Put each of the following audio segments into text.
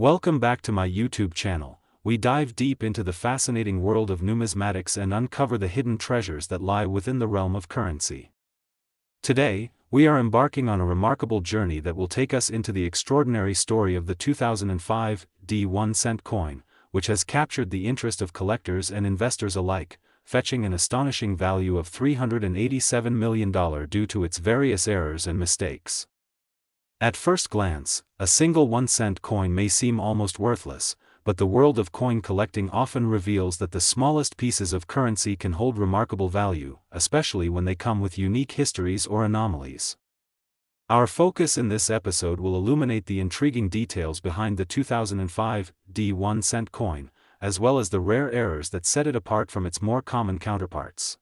Welcome back to my YouTube channel. We dive deep into the fascinating world of numismatics and uncover the hidden treasures that lie within the realm of currency. Today, we are embarking on a remarkable journey that will take us into the extraordinary story of the 2005 1-cent coin, which has captured the interest of collectors and investors alike, fetching an astonishing value of $387 million due to its various errors and mistakes. At first glance, a single 1-cent coin may seem almost worthless, but the world of coin collecting often reveals that the smallest pieces of currency can hold remarkable value, especially when they come with unique histories or anomalies. Our focus in this episode will illuminate the intriguing details behind the 2005 1-cent coin, as well as the rare errors that set it apart from its more common counterparts.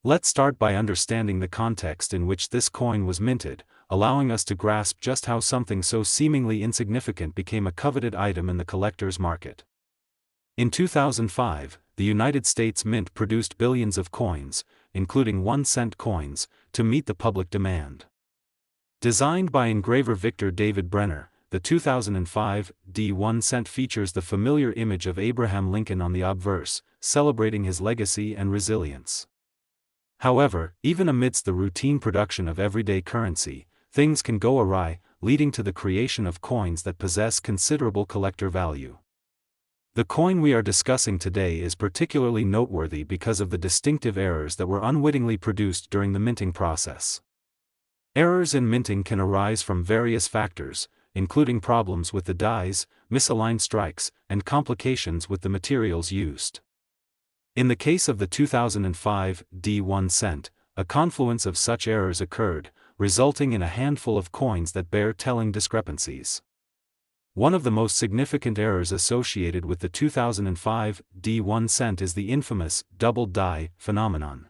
Let's start by understanding the context in which this coin was minted, allowing us to grasp just how something so seemingly insignificant became a coveted item in the collector's market. In 2005, the United States Mint produced billions of coins, including 1-cent coins, to meet the public demand. Designed by engraver Victor David Brenner, the 2005 1-cent features the familiar image of Abraham Lincoln on the obverse, celebrating his legacy and resilience. However, even amidst the routine production of everyday currency, things can go awry, leading to the creation of coins that possess considerable collector value. The coin we are discussing today is particularly noteworthy because of the distinctive errors that were unwittingly produced during the minting process. Errors in minting can arise from various factors, including problems with the dies, misaligned strikes, and complications with the materials used. In the case of the 2005 1-cent, a confluence of such errors occurred, resulting in a handful of coins that bear telling discrepancies. One of the most significant errors associated with the 2005 1-cent is the infamous double die phenomenon.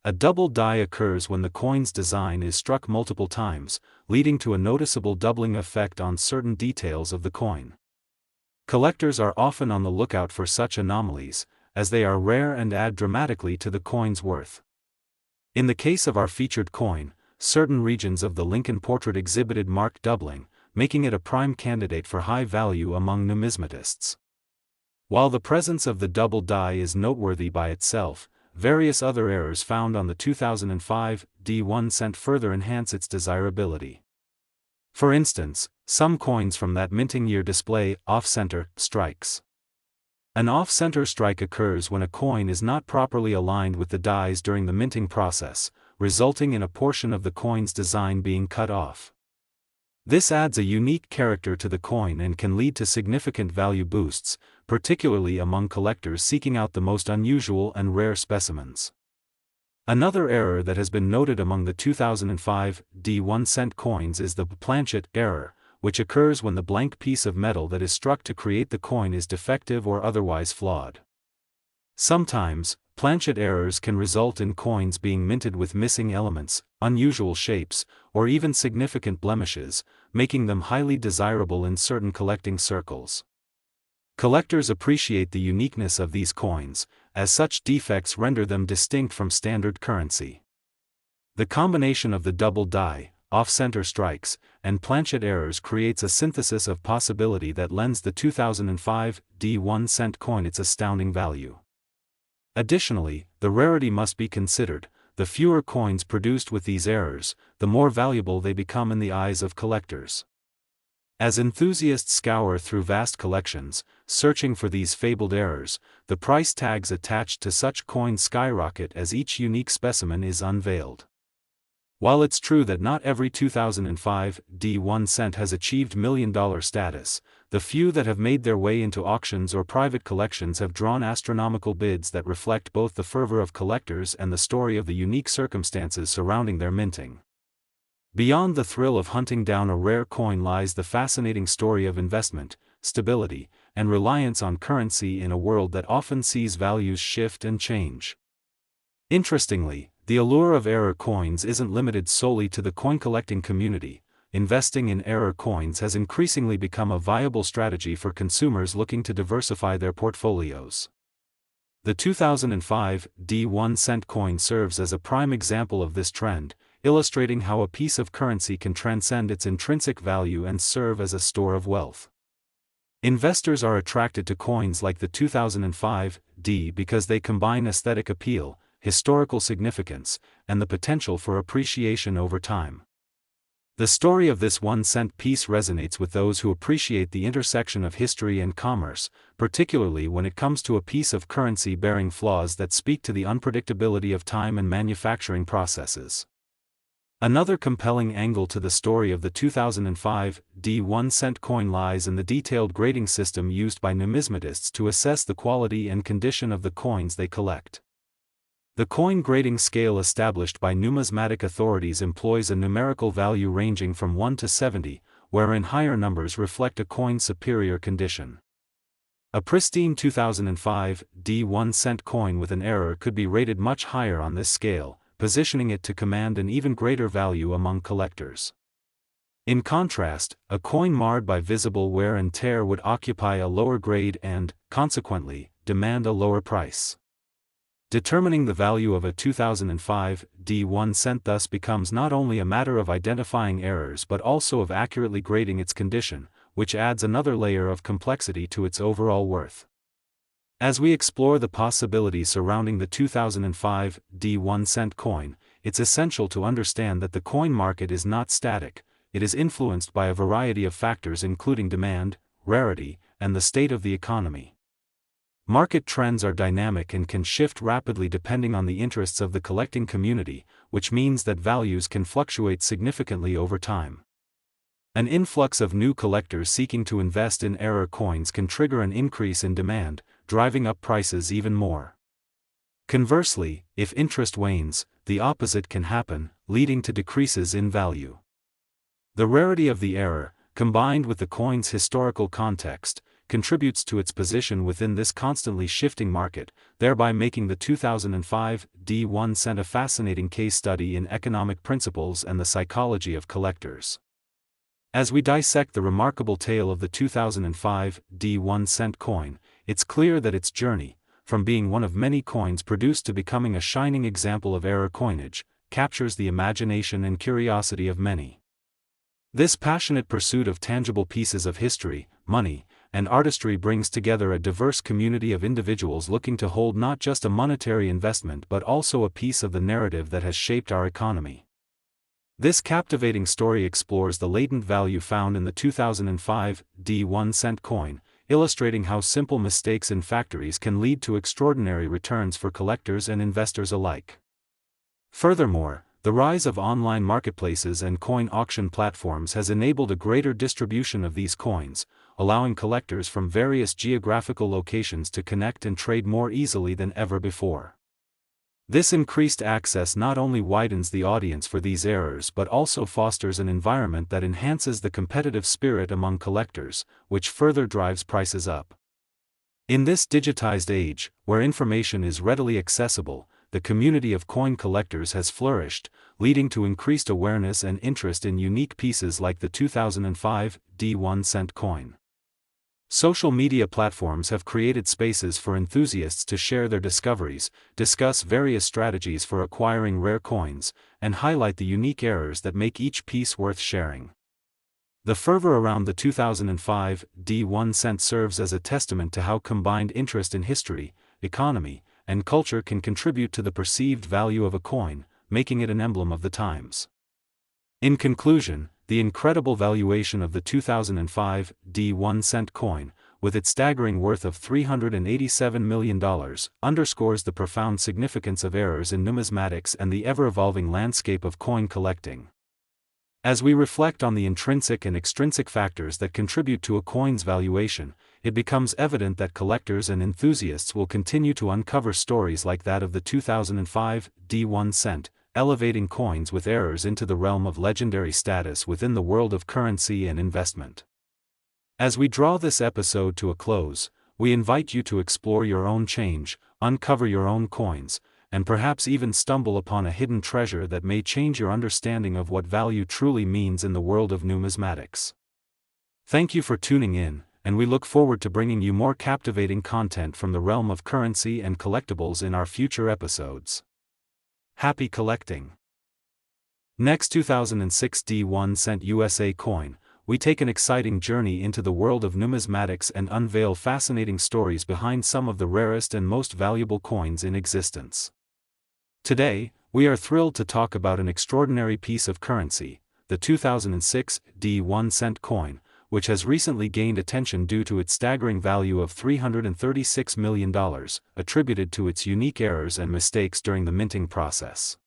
A double die occurs when the coin's design is struck multiple times, leading to a noticeable doubling effect on certain details of the coin. Collectors are often on the lookout for such anomalies, as they are rare and add dramatically to the coin's worth. In the case of our featured coin, certain regions of the Lincoln portrait exhibited marked doubling, making it a prime candidate for high value among numismatists. While the presence of the double die is noteworthy by itself, various other errors found on the 2005 1-cent further enhance its desirability. For instance, some coins from that minting year display off-center strikes. An off-center strike occurs when a coin is not properly aligned with the dies during the minting process, resulting in a portion of the coin's design being cut off. This adds a unique character to the coin and can lead to significant value boosts, particularly among collectors seeking out the most unusual and rare specimens. Another error that has been noted among the 2005 1-cent coins is the planchet error, which occurs when the blank piece of metal that is struck to create the coin is defective or otherwise flawed. Sometimes, planchet errors can result in coins being minted with missing elements, unusual shapes, or even significant blemishes, making them highly desirable in certain collecting circles. Collectors appreciate the uniqueness of these coins, as such defects render them distinct from standard currency. The combination of the double die, off-center strikes, and planchet errors creates a synthesis of possibility that lends the 2005 1-cent coin its astounding value. Additionally, the rarity must be considered. The fewer coins produced with these errors, the more valuable they become in the eyes of collectors. As enthusiasts scour through vast collections, searching for these fabled errors, the price tags attached to such coins skyrocket as each unique specimen is unveiled. While it's true that not every 2005 1-cent has achieved million-dollar status, the few that have made their way into auctions or private collections have drawn astronomical bids that reflect both the fervor of collectors and the story of the unique circumstances surrounding their minting. Beyond the thrill of hunting down a rare coin lies the fascinating story of investment, stability, and reliance on currency in a world that often sees values shift and change. Interestingly, the allure of error coins isn't limited solely to the coin collecting community. Investing in error coins has increasingly become a viable strategy for consumers looking to diversify their portfolios. The 2005 1-cent coin serves as a prime example of this trend, illustrating how a piece of currency can transcend its intrinsic value and serve as a store of wealth. Investors are attracted to coins like the 2005 D because they combine aesthetic appeal, historical significance, and the potential for appreciation over time. The story of this 1-cent piece resonates with those who appreciate the intersection of history and commerce, particularly when it comes to a piece of currency bearing flaws that speak to the unpredictability of time and manufacturing processes. Another compelling angle to the story of the 2005 D 1-cent coin lies in the detailed grading system used by numismatists to assess the quality and condition of the coins they collect. The coin grading scale established by numismatic authorities employs a numerical value ranging from 1 to 70, wherein higher numbers reflect a coin's superior condition. A pristine 2005 D 1-cent coin with an error could be rated much higher on this scale, positioning it to command an even greater value among collectors. In contrast, a coin marred by visible wear and tear would occupy a lower grade and, consequently, demand a lower price. Determining the value of a 2005 D 1-cent thus becomes not only a matter of identifying errors but also of accurately grading its condition, which adds another layer of complexity to its overall worth. As we explore the possibilities surrounding the 2005 D 1-cent coin, it's essential to understand that the coin market is not static. It is influenced by a variety of factors including demand, rarity, and the state of the economy. Market trends are dynamic and can shift rapidly depending on the interests of the collecting community, which means that values can fluctuate significantly over time. An influx of new collectors seeking to invest in error coins can trigger an increase in demand, driving up prices even more. Conversely, if interest wanes, the opposite can happen, leading to decreases in value. The rarity of the error, combined with the coin's historical context, contributes to its position within this constantly shifting market, thereby making the 2005 D 1-cent a fascinating case study in economic principles and the psychology of collectors. As we dissect the remarkable tale of the 2005 D 1-cent coin, it's clear that its journey, from being one of many coins produced to becoming a shining example of error coinage, captures the imagination and curiosity of many. This passionate pursuit of tangible pieces of history, money, and artistry brings together a diverse community of individuals looking to hold not just a monetary investment but also a piece of the narrative that has shaped our economy. This captivating story explores the latent value found in the 2005 D 1-cent coin, illustrating how simple mistakes in factories can lead to extraordinary returns for collectors and investors alike. Furthermore, the rise of online marketplaces and coin auction platforms has enabled a greater distribution of these coins, allowing collectors from various geographical locations to connect and trade more easily than ever before. This increased access not only widens the audience for these errors but also fosters an environment that enhances the competitive spirit among collectors, which further drives prices up. In this digitized age, where information is readily accessible, the community of coin collectors has flourished, leading to increased awareness and interest in unique pieces like the 2005 D 1-cent coin. Social media platforms have created spaces for enthusiasts to share their discoveries, discuss various strategies for acquiring rare coins, and highlight the unique errors that make each piece worth sharing. The fervor around the 2005 D 1-cent serves as a testament to how combined interest in history, economy, and culture can contribute to the perceived value of a coin, making it an emblem of the times. In conclusion, the incredible valuation of the 2005 D 1-cent coin, with its staggering worth of $387 million, underscores the profound significance of errors in numismatics and the ever-evolving landscape of coin collecting. As we reflect on the intrinsic and extrinsic factors that contribute to a coin's valuation, it becomes evident that collectors and enthusiasts will continue to uncover stories like that of the 2005 D 1-cent, elevating coins with errors into the realm of legendary status within the world of currency and investment. As we draw this episode to a close, we invite you to explore your own change, uncover your own coins, and perhaps even stumble upon a hidden treasure that may change your understanding of what value truly means in the world of numismatics. Thank you for tuning in, and we look forward to bringing you more captivating content from the realm of currency and collectibles in our future episodes. Happy collecting! Next, 2006 D 1-cent USA coin, we take an exciting journey into the world of numismatics and unveil fascinating stories behind some of the rarest and most valuable coins in existence. Today, we are thrilled to talk about an extraordinary piece of currency, the 2006 1-cent coin, which has recently gained attention due to its staggering value of $336 million, attributed to its unique errors and mistakes during the minting process.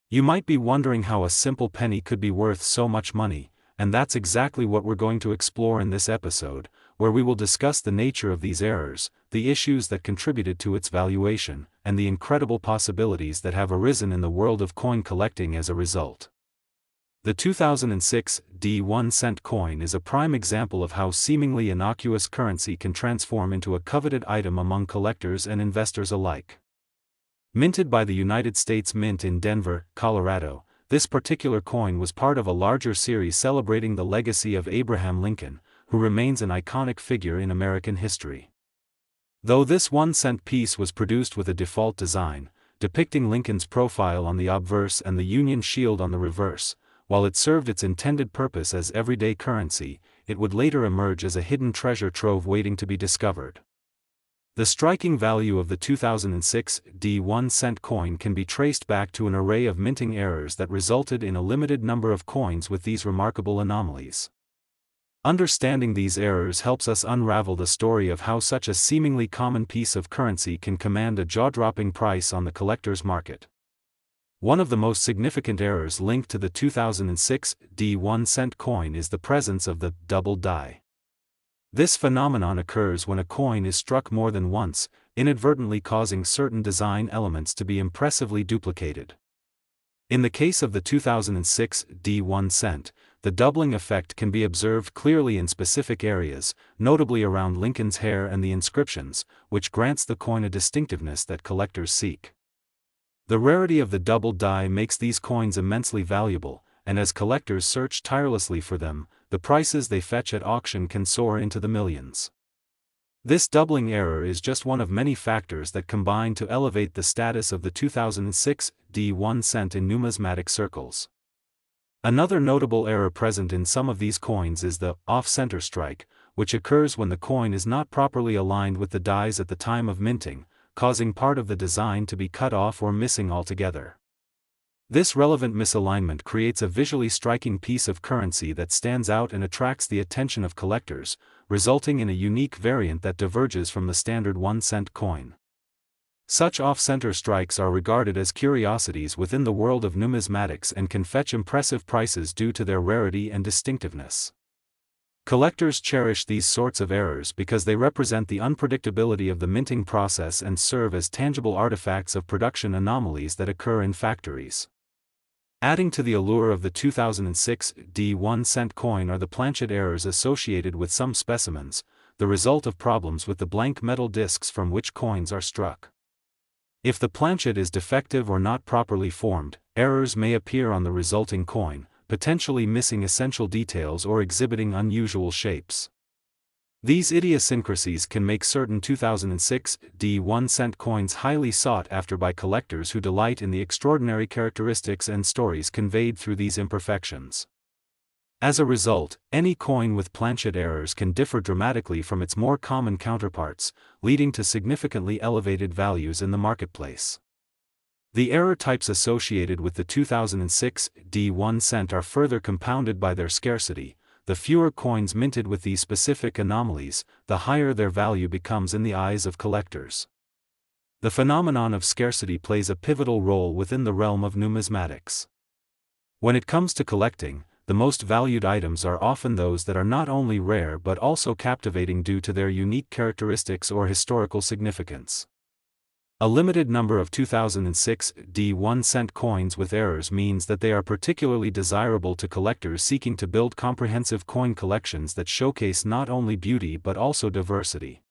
You might be wondering how a simple penny could be worth so much money, and that's exactly what we're going to explore in this episode, where we will discuss the nature of these errors, the issues that contributed to its valuation, and the incredible possibilities that have arisen in the world of coin collecting as a result. The 2006 1-cent coin is a prime example of how seemingly innocuous currency can transform into a coveted item among collectors and investors alike. Minted by the United States Mint in Denver, Colorado, this particular coin was part of a larger series celebrating the legacy of Abraham Lincoln, who remains an iconic figure in American history. Though this 1-cent piece was produced with a default design, depicting Lincoln's profile on the obverse and the Union shield on the reverse, while it served its intended purpose as everyday currency, it would later emerge as a hidden treasure trove waiting to be discovered. The striking value of the 2006 1-cent coin can be traced back to an array of minting errors that resulted in a limited number of coins with these remarkable anomalies. Understanding these errors helps us unravel the story of how such a seemingly common piece of currency can command a jaw-dropping price on the collector's market. One of the most significant errors linked to the 2006 1-cent coin is the presence of the double die. This phenomenon occurs when a coin is struck more than once, inadvertently causing certain design elements to be impressively duplicated. In the case of the 2006 1-cent, the doubling effect can be observed clearly in specific areas, notably around Lincoln's hair and the inscriptions, which grants the coin a distinctiveness that collectors seek. The rarity of the double die makes these coins immensely valuable, and as collectors search tirelessly for them, the prices they fetch at auction can soar into the millions. This doubling error is just one of many factors that combine to elevate the status of the 2006 1-cent in numismatic circles. Another notable error present in some of these coins is the off-center strike, which occurs when the coin is not properly aligned with the dies at the time of minting, causing part of the design to be cut off or missing altogether. This relevant misalignment creates a visually striking piece of currency that stands out and attracts the attention of collectors, resulting in a unique variant that diverges from the standard 1-cent coin. Such off-center strikes are regarded as curiosities within the world of numismatics and can fetch impressive prices due to their rarity and distinctiveness. Collectors cherish these sorts of errors because they represent the unpredictability of the minting process and serve as tangible artifacts of production anomalies that occur in factories. Adding to the allure of the 2006 1-cent coin are the planchet errors associated with some specimens, the result of problems with the blank metal discs from which coins are struck. If the planchet is defective or not properly formed, errors may appear on the resulting coin, potentially missing essential details or exhibiting unusual shapes. These idiosyncrasies can make certain 2006 1-cent coins highly sought after by collectors who delight in the extraordinary characteristics and stories conveyed through these imperfections. As a result, any coin with planchet errors can differ dramatically from its more common counterparts, leading to significantly elevated values in the marketplace. The error types associated with the 2006 1-cent are further compounded by their scarcity. The fewer coins minted with these specific anomalies, the higher their value becomes in the eyes of collectors. The phenomenon of scarcity plays a pivotal role within the realm of numismatics. When it comes to collecting, the most valued items are often those that are not only rare but also captivating due to their unique characteristics or historical significance. A limited number of 2006 1-cent coins with errors means that they are particularly desirable to collectors seeking to build comprehensive coin collections that showcase not only beauty but also diversity.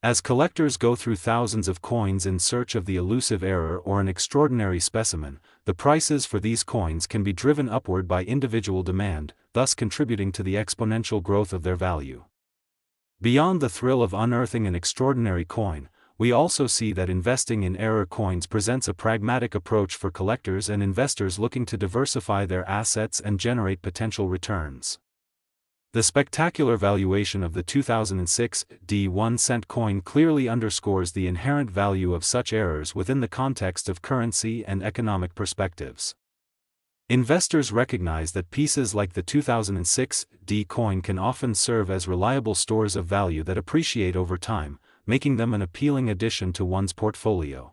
As collectors go through thousands of coins in search of the elusive error or an extraordinary specimen, the prices for these coins can be driven upward by individual demand, thus contributing to the exponential growth of their value. Beyond the thrill of unearthing an extraordinary coin, we also see that investing in error coins presents a pragmatic approach for collectors and investors looking to diversify their assets and generate potential returns. The spectacular valuation of the 2006 D1-cent coin clearly underscores the inherent value of such errors within the context of currency and economic perspectives. Investors recognize that pieces like the 2006 D coin can often serve as reliable stores of value that appreciate over time, making them an appealing addition to one's portfolio.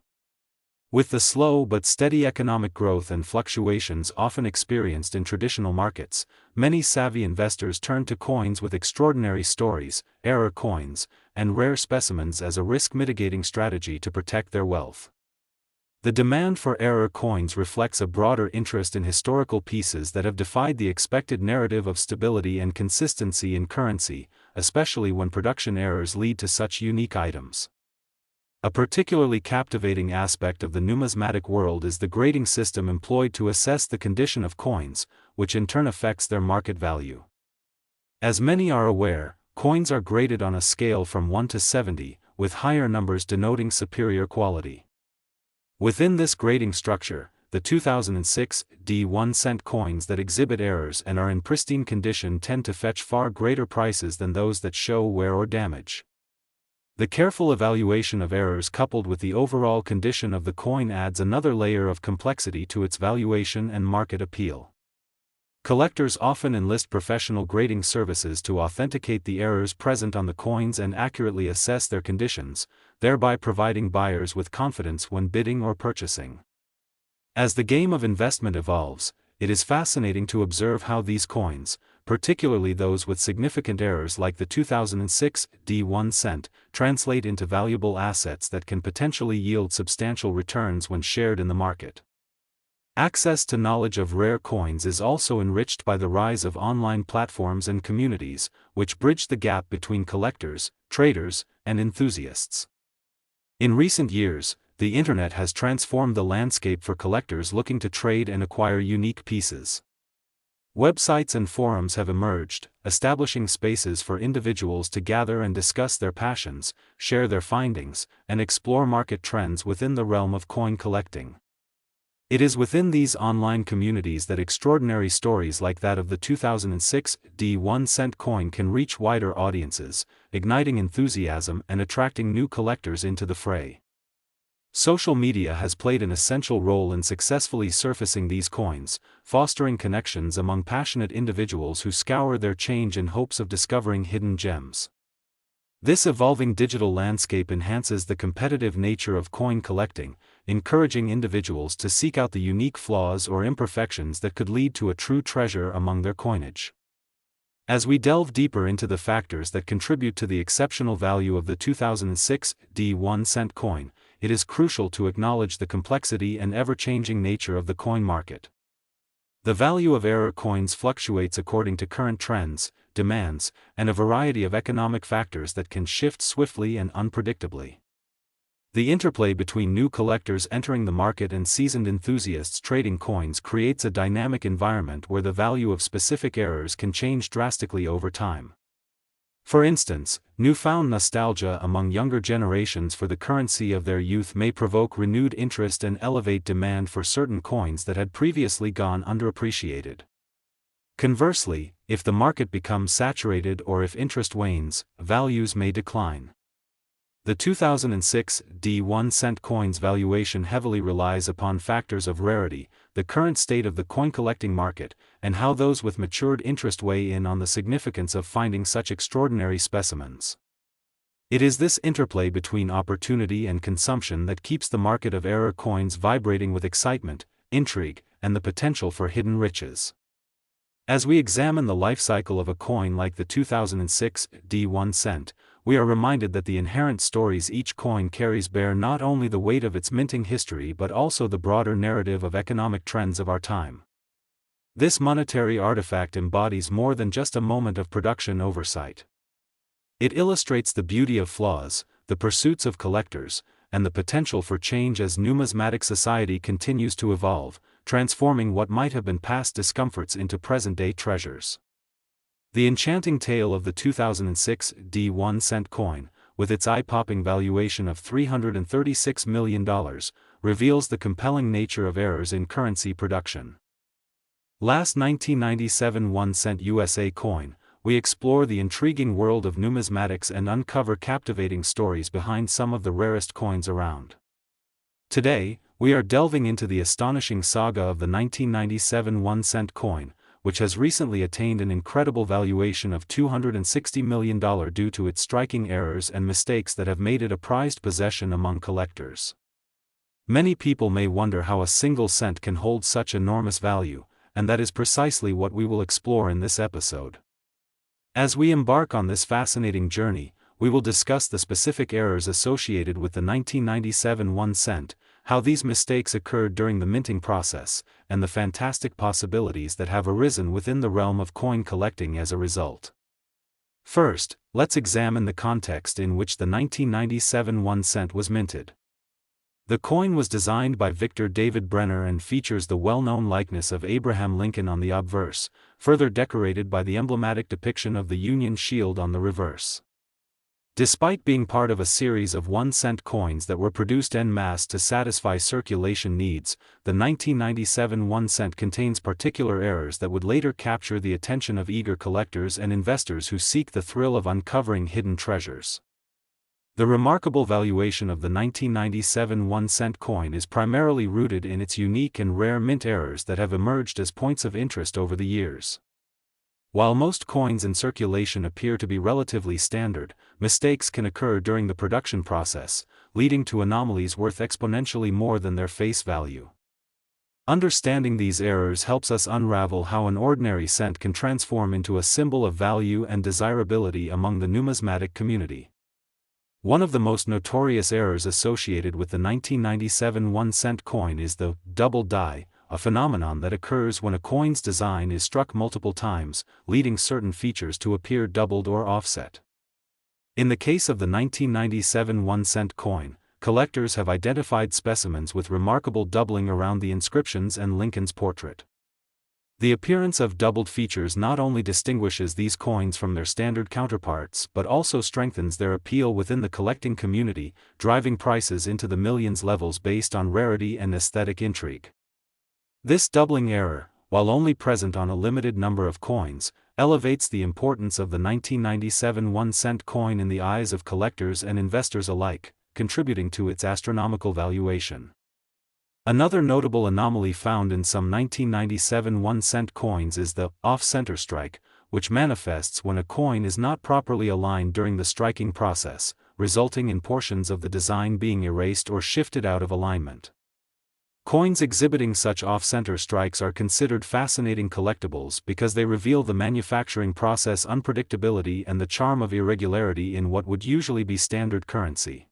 With the slow but steady economic growth and fluctuations often experienced in traditional markets, many savvy investors turn to coins with extraordinary stories, error coins, and rare specimens as a risk-mitigating strategy to protect their wealth. The demand for error coins reflects a broader interest in historical pieces that have defied the expected narrative of stability and consistency in currency, especially when production errors lead to such unique items. A particularly captivating aspect of the numismatic world is the grading system employed to assess the condition of coins, which in turn affects their market value. As many are aware, coins are graded on a scale from 1 to 70, with higher numbers denoting superior quality. Within this grading structure, the 2006 D1-cent coins that exhibit errors and are in pristine condition tend to fetch far greater prices than those that show wear or damage. The careful evaluation of errors coupled with the overall condition of the coin adds another layer of complexity to its valuation and market appeal. Collectors often enlist professional grading services to authenticate the errors present on the coins and accurately assess their conditions, thereby providing buyers with confidence when bidding or purchasing. As the game of investment evolves, it is fascinating to observe how these coins, particularly those with significant errors like the 2006 D1-cent, translate into valuable assets that can potentially yield substantial returns when shared in the market. Access to knowledge of rare coins is also enriched by the rise of online platforms and communities, which bridge the gap between collectors, traders, and enthusiasts. In recent years, the internet has transformed the landscape for collectors looking to trade and acquire unique pieces. Websites and forums have emerged, establishing spaces for individuals to gather and discuss their passions, share their findings, and explore market trends within the realm of coin collecting. It is within these online communities that extraordinary stories like that of the 2006 D1-cent coin can reach wider audiences, igniting enthusiasm and attracting new collectors into the fray. Social media has played an essential role in successfully surfacing these coins, fostering connections among passionate individuals who scour their change in hopes of discovering hidden gems. This evolving digital landscape enhances the competitive nature of coin collecting, encouraging individuals to seek out the unique flaws or imperfections that could lead to a true treasure among their coinage. As we delve deeper into the factors that contribute to the exceptional value of the 2006 D1-cent coin, it is crucial to acknowledge the complexity and ever-changing nature of the coin market. The value of error coins fluctuates according to current trends, demands, and a variety of economic factors that can shift swiftly and unpredictably. The interplay between new collectors entering the market and seasoned enthusiasts trading coins creates a dynamic environment where the value of specific errors can change drastically over time. For instance, newfound nostalgia among younger generations for the currency of their youth may provoke renewed interest and elevate demand for certain coins that had previously gone underappreciated. Conversely, if the market becomes saturated or if interest wanes, values may decline. The 2006 D1-cent coin's valuation heavily relies upon factors of rarity, the current state of the coin collecting market, and how those with matured interest weigh in on the significance of finding such extraordinary specimens. It is this interplay between opportunity and consumption that keeps the market of error coins vibrating with excitement, intrigue, and the potential for hidden riches. As we examine the life cycle of a coin like the 2006 D1-cent, we are reminded that the inherent stories each coin carries bear not only the weight of its minting history but also the broader narrative of economic trends of our time. This monetary artifact embodies more than just a moment of production oversight. It illustrates the beauty of flaws, the pursuits of collectors, and the potential for change as numismatic society continues to evolve, transforming what might have been past discomforts into present-day treasures. The enchanting tale of the 2006 D1-cent coin, with its eye-popping valuation of $336 million, reveals the compelling nature of errors in currency production. Last 1997 1-cent USA coin, we explore the intriguing world of numismatics and uncover captivating stories behind some of the rarest coins around. Today, we are delving into the astonishing saga of the 1997 1-cent coin, which has recently attained an incredible valuation of $260 million due to its striking errors and mistakes that have made it a prized possession among collectors. Many people may wonder how a single cent can hold such enormous value, and that is precisely what we will explore in this episode. As we embark on this fascinating journey, we will discuss the specific errors associated with the 1997 1-cent, how these mistakes occurred during the minting process, and the fantastic possibilities that have arisen within the realm of coin collecting as a result. First, let's examine the context in which the 1997 1-cent was minted. The coin was designed by Victor David Brenner and features the well-known likeness of Abraham Lincoln on the obverse, further decorated by the emblematic depiction of the Union shield on the reverse. Despite being part of a series of 1-cent coins that were produced en masse to satisfy circulation needs, the 1997 1-cent contains particular errors that would later capture the attention of eager collectors and investors who seek the thrill of uncovering hidden treasures. The remarkable valuation of the 1997 1-cent coin is primarily rooted in its unique and rare mint errors that have emerged as points of interest over the years. While most coins in circulation appear to be relatively standard, mistakes can occur during the production process, leading to anomalies worth exponentially more than their face value. Understanding these errors helps us unravel how an ordinary cent can transform into a symbol of value and desirability among the numismatic community. One of the most notorious errors associated with the 1997 1-cent coin is the double die, a phenomenon that occurs when a coin's design is struck multiple times, leading certain features to appear doubled or offset. In the case of the 1997 1-cent coin, collectors have identified specimens with remarkable doubling around the inscriptions and Lincoln's portrait. The appearance of doubled features not only distinguishes these coins from their standard counterparts but also strengthens their appeal within the collecting community, driving prices into the millions levels based on rarity and aesthetic intrigue. This doubling error, while only present on a limited number of coins, elevates the importance of the 1997 1-cent coin in the eyes of collectors and investors alike, contributing to its astronomical valuation. Another notable anomaly found in some 1997 1-cent coins is the off-center strike, which manifests when a coin is not properly aligned during the striking process, resulting in portions of the design being erased or shifted out of alignment. Coins exhibiting such off-center strikes are considered fascinating collectibles because they reveal the manufacturing process unpredictability and the charm of irregularity in what would usually be standard currency.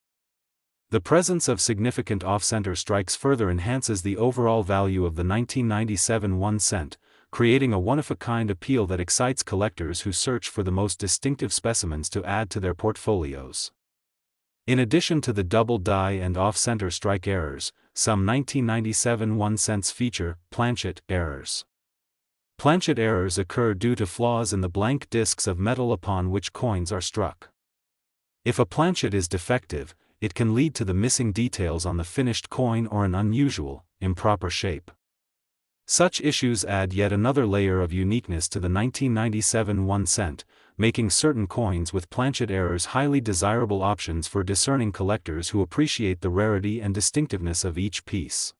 The presence of significant off-center strikes further enhances the overall value of the 1997 1-cent, creating a one-of-a-kind appeal that excites collectors who search for the most distinctive specimens to add to their portfolios. In addition to the double die and off-center strike errors, some 1997 1-cents feature planchet errors. Planchet errors occur due to flaws in the blank discs of metal upon which coins are struck. If a planchet is defective, it can lead to the missing details on the finished coin or an unusual, improper shape. Such issues add yet another layer of uniqueness to the 1997 1-cent, making certain coins with planchet errors highly desirable options for discerning collectors who appreciate the rarity and distinctiveness of each piece.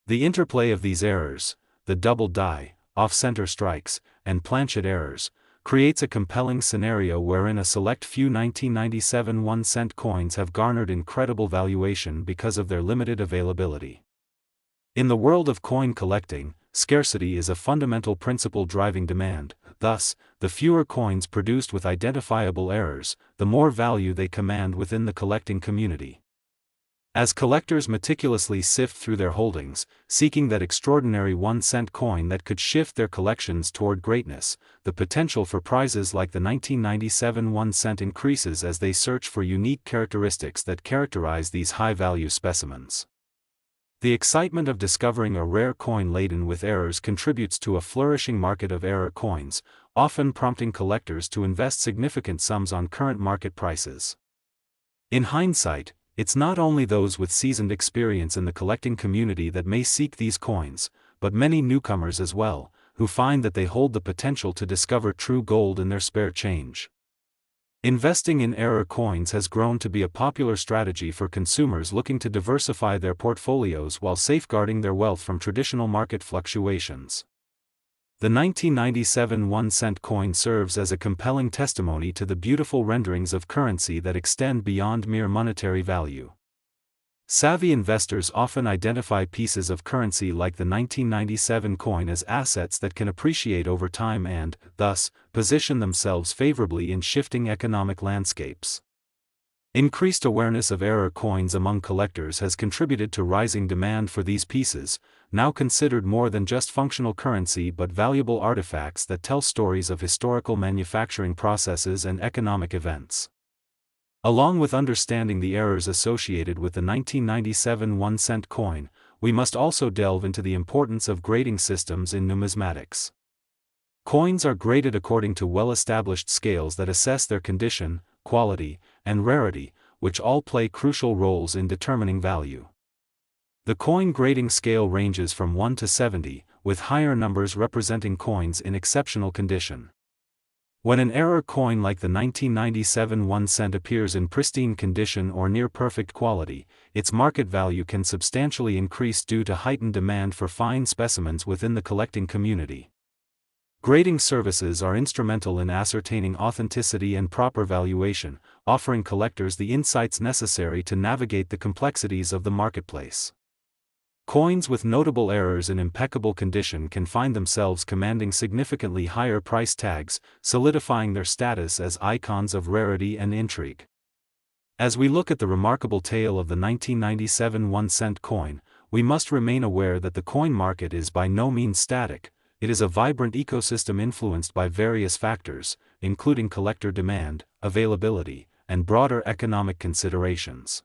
The interplay of these errors, the double die, off-center strikes, and planchet errors, creates a compelling scenario wherein a select few 1997 1-cent coins have garnered incredible valuation because of their limited availability. In the world of coin collecting, scarcity is a fundamental principle driving demand. Thus, the fewer coins produced with identifiable errors, the more value they command within the collecting community. As collectors meticulously sift through their holdings, seeking that extraordinary 1-cent coin that could shift their collections toward greatness, the potential for prizes like the 1997 1-cent increases as they search for unique characteristics that characterize these high-value specimens. The excitement of discovering a rare coin laden with errors contributes to a flourishing market of error coins, often prompting collectors to invest significant sums on current market prices. In hindsight, it's not only those with seasoned experience in the collecting community that may seek these coins, but many newcomers as well, who find that they hold the potential to discover true gold in their spare change. Investing in error coins has grown to be a popular strategy for consumers looking to diversify their portfolios while safeguarding their wealth from traditional market fluctuations. The 1997 1-cent coin serves as a compelling testimony to the beautiful renderings of currency that extend beyond mere monetary value. Savvy investors often identify pieces of currency like the 1997 coin as assets that can appreciate over time and, thus, position themselves favorably in shifting economic landscapes. Increased awareness of error coins among collectors has contributed to rising demand for these pieces, now considered more than just functional currency but valuable artifacts that tell stories of historical manufacturing processes and economic events. Along with understanding the errors associated with the 1997 1-cent coin, we must also delve into the importance of grading systems in numismatics. Coins are graded according to well-established scales that assess their condition, quality, and rarity, which all play crucial roles in determining value. The coin grading scale ranges from 1 to 70, with higher numbers representing coins in exceptional condition. When an error coin like the 1997 1-cent appears in pristine condition or near perfect quality, its market value can substantially increase due to heightened demand for fine specimens within the collecting community. Grading services are instrumental in ascertaining authenticity and proper valuation, offering collectors the insights necessary to navigate the complexities of the marketplace. Coins with notable errors in impeccable condition can find themselves commanding significantly higher price tags, solidifying their status as icons of rarity and intrigue. As we look at the remarkable tale of the 1997 1-cent coin, we must remain aware that the coin market is by no means static. It is a vibrant ecosystem influenced by various factors, including collector demand, availability, and broader economic considerations.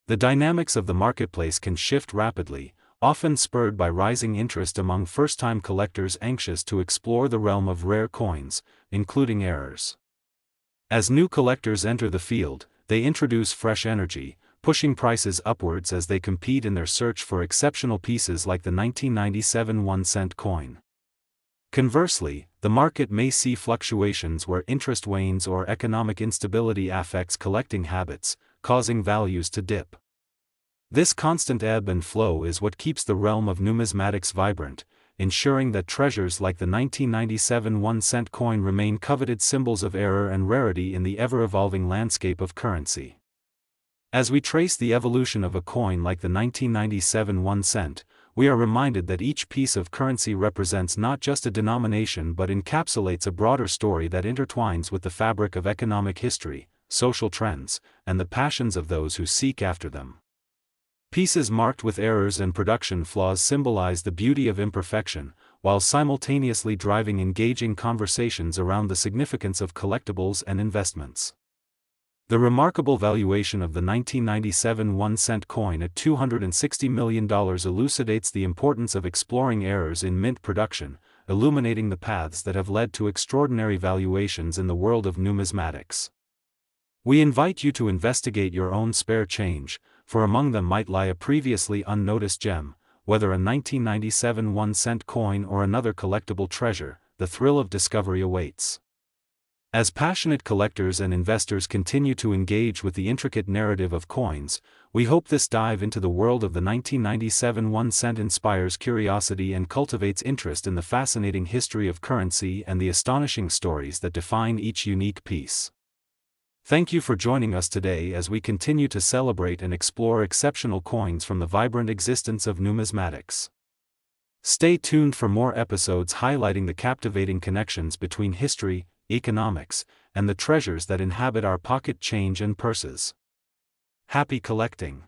The dynamics of the marketplace can shift rapidly, often spurred by rising interest among first-time collectors anxious to explore the realm of rare coins, including errors. As new collectors enter the field, they introduce fresh energy, pushing prices upwards as they compete in their search for exceptional pieces like the 1997 1-cent coin. Conversely, the market may see fluctuations where interest wanes or economic instability affects collecting habits, causing values to dip. This constant ebb and flow is what keeps the realm of numismatics vibrant, ensuring that treasures like the 1997 1-cent coin remain coveted symbols of error and rarity in the ever-evolving landscape of currency. As we trace the evolution of a coin like the 1997 1-cent, we are reminded that each piece of currency represents not just a denomination but encapsulates a broader story that intertwines with the fabric of economic history, social trends, and the passions of those who seek after them. Pieces marked with errors and production flaws symbolize the beauty of imperfection, while simultaneously driving engaging conversations around the significance of collectibles and investments. The remarkable valuation of the 1997 1-cent coin at $260 million elucidates the importance of exploring errors in mint production, illuminating the paths that have led to extraordinary valuations in the world of numismatics. We invite you to investigate your own spare change, for among them might lie a previously unnoticed gem, whether a 1997 1-cent coin or another collectible treasure. The thrill of discovery awaits. As passionate collectors and investors continue to engage with the intricate narrative of coins, we hope this dive into the world of the 1997 1-cent inspires curiosity and cultivates interest in the fascinating history of currency and the astonishing stories that define each unique piece. Thank you for joining us today as we continue to celebrate and explore exceptional coins from the vibrant existence of numismatics. Stay tuned for more episodes highlighting the captivating connections between history, economics, and the treasures that inhabit our pocket change and purses. Happy collecting!